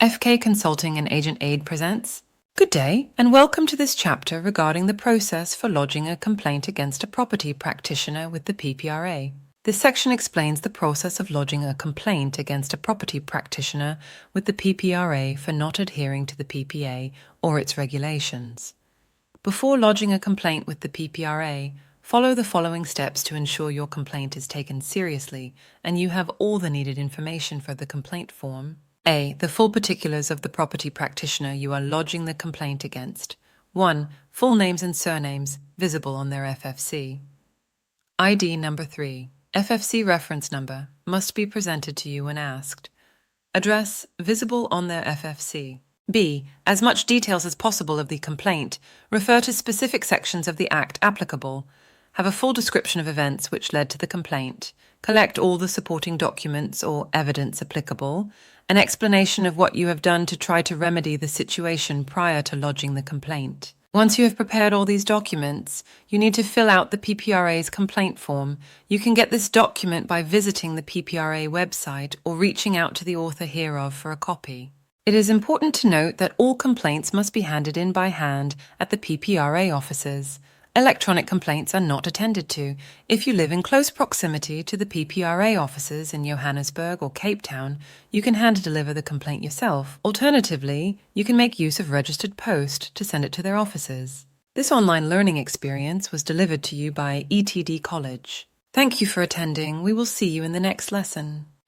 FK Consulting and Agent Aid presents. Good day, and welcome to this chapter regarding the process for lodging a complaint against a property practitioner with the PPRA. This section explains the process of lodging a complaint against a property practitioner with the PPRA for not adhering to the PPA or its regulations. Before lodging a complaint with the PPRA, follow the following steps to ensure your complaint is taken seriously and you have all the needed information for the complaint form. A. The full particulars of the property practitioner you are lodging the complaint against. 1. Full names and surnames visible on their FFC. ID number 3. FFC reference number must be presented to you when asked. Address visible on their FFC. B. As much details as possible of the complaint. Refer to specific sections of the Act applicable. Have a full description of events which led to the complaint. Collect all the supporting documents or evidence applicable. An explanation of what you have done to try to remedy the situation prior to lodging the complaint. Once you have prepared all these documents, you need to fill out the PPRA's complaint form. You can get this document by visiting the PPRA website or reaching out to the author hereof for a copy. It is important to note that all complaints must be handed in by hand at the PPRA offices. Electronic complaints are not attended to. If you live in close proximity to the PPRA offices in Johannesburg or Cape Town, you can hand-deliver the complaint yourself. Alternatively, you can make use of registered post to send it to their offices. This online learning experience was delivered to you by ETD College. Thank you for attending. We will see you in the next lesson.